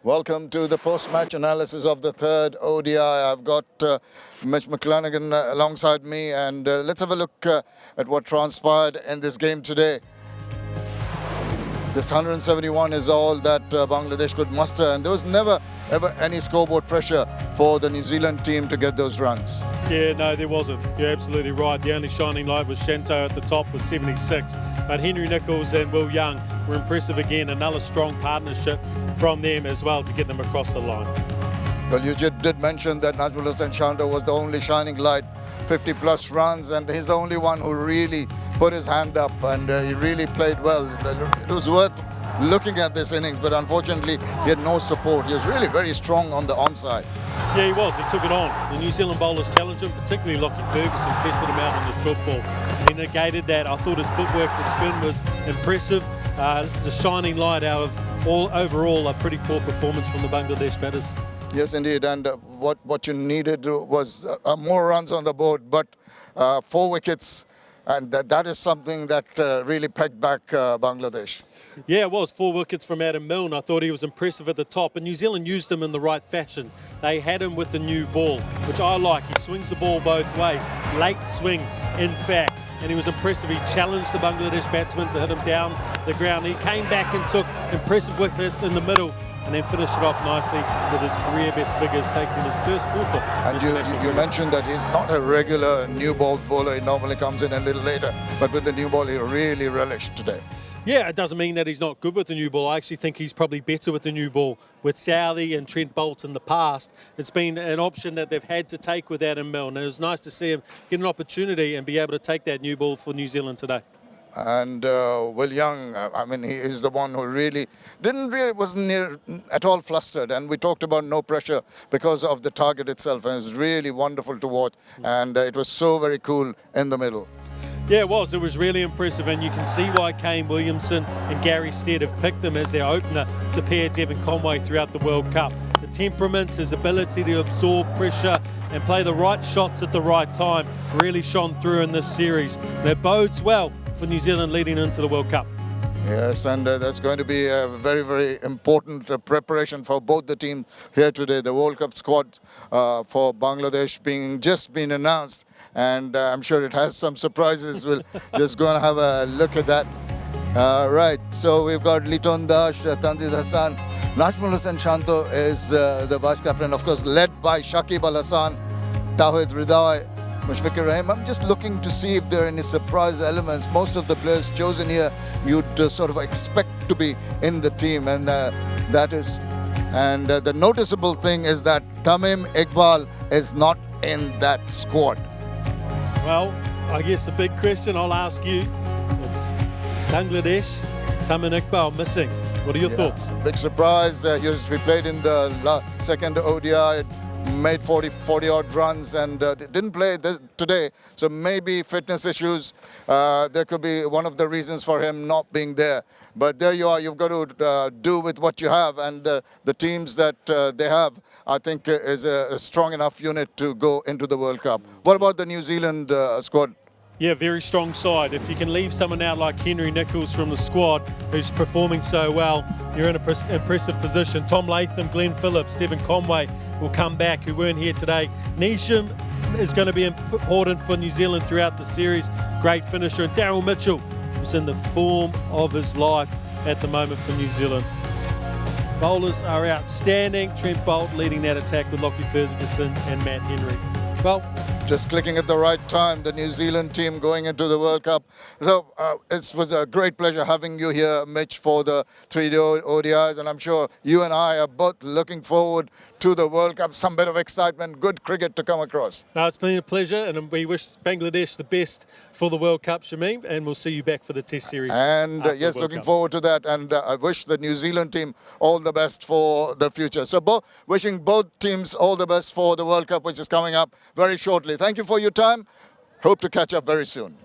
Welcome to the post-match analysis of the third ODI. I've got Mitch McClanagan alongside me, and let's have a look at what transpired in this game today. This 171 is all that Bangladesh could muster, and there was never ever any scoreboard pressure for the New Zealand team to get those runs. Yeah, no, there wasn't. You're absolutely right. The only shining light was Shanto at the top with 76. But Henry Nichols and Will Young were impressive again. Another strong partnership from them as well to get them across the line. Well, you did mention that Najmul Hussain Shanto was the only shining light, 50-plus runs, and he's the only one who really put his hand up, and he really played well. It was worth looking at this innings, but unfortunately he had no support. He was really very strong on the onside. Yeah, he was. He took it on. The New Zealand bowlers challenged him, particularly Lockie Ferguson tested him out on the short ball. He negated that. I thought his footwork to spin was impressive. The shining light out of overall a pretty poor performance from the Bangladesh batters. Yes, indeed, and what you needed was more runs on the board, but 4 wickets, and that is something that really pegged back Bangladesh. Yeah, it was 4 wickets from Adam Milne. I thought he was impressive at the top, and New Zealand used him in the right fashion. They had him with the new ball, which I like. He swings the ball both ways. Late swing, in fact, and he was impressive. He challenged the Bangladesh batsman to hit him down the ground. He came back and took impressive wickets in the middle, and then finished it off nicely with his career best figures, taking his first 4-foot. And you mentioned that he's not a regular new ball bowler. He normally comes in a little later, but with the new ball he really relished today. Yeah, it doesn't mean that he's not good with the new ball. I actually think he's probably better with the new ball. With Sher-e and Trent Boult in the past, it's been an option that they've had to take with Adam Milne. And it was nice to see him get an opportunity and be able to take that new ball for New Zealand today. And Will Young, I mean, he is the one who wasn't near at all flustered. And we talked about no pressure because of the target itself. And it was really wonderful to watch. And it was so very cool in the middle. Yeah, it was. It was really impressive, and you can see why Kane Williamson and Gary Stead have picked him as their opener to pair Devon Conway throughout the World Cup. The temperament, his ability to absorb pressure and play the right shots at the right time really shone through in this series. And it bodes well for New Zealand leading into the World Cup. Yes, and that's going to be a very, very important preparation for both the teams here today. The World Cup squad for Bangladesh just been announced, and I'm sure it has some surprises. We'll just go and have a look at that. Right, so we've got Liton Dash, Tanzil Hassan. Najmul Hussain Shanto is the vice captain, of course, led by Shakib Al Hassan, Tawhid Hriday, Mushfiqur Rahim. I'm just looking to see if there are any surprise elements. Most of the players chosen here you'd sort of expect to be in the team, and that is. And the noticeable thing is that Tamim Iqbal is not in that squad. Well, I guess the big question I'll ask you, it's Bangladesh, Tamim Iqbal missing. What are your thoughts? Big surprise. We played in the second ODI, made 40-odd runs, and didn't play today. So maybe fitness issues. There could be one of the reasons for him not being there. But there you are. You've got to do with what you have, and the teams that they have, I think, is a strong enough unit to go into the World Cup. What about the New Zealand squad? Yeah, very strong side. If you can leave someone out like Henry Nichols from the squad, who's performing so well, you're in an impressive position. Tom Latham, Glenn Phillips, Devon Conway will come back, who weren't here today. Neesham is going to be important for New Zealand throughout the series. Great finisher. And Daryl Mitchell, who's in the form of his life at the moment for New Zealand. Bowlers are outstanding. Trent Boult leading that attack with Lockie Ferguson and Matt Henry. Well, just clicking at the right time, the New Zealand team going into the World Cup. So it was a great pleasure having you here, Mitch, for the 3 ODIs, and I'm sure you and I are both looking forward to the World Cup. Some bit of excitement, good cricket to come across. No, it's been a pleasure, and we wish Bangladesh the best for the World Cup, Shamim, and we'll see you back for the Test Series. And yes, looking forward to that, and I wish the New Zealand team all the best for the future. So wishing both teams all the best for the World Cup, which is coming up very shortly. Thank you for your time. Hope to catch up very soon.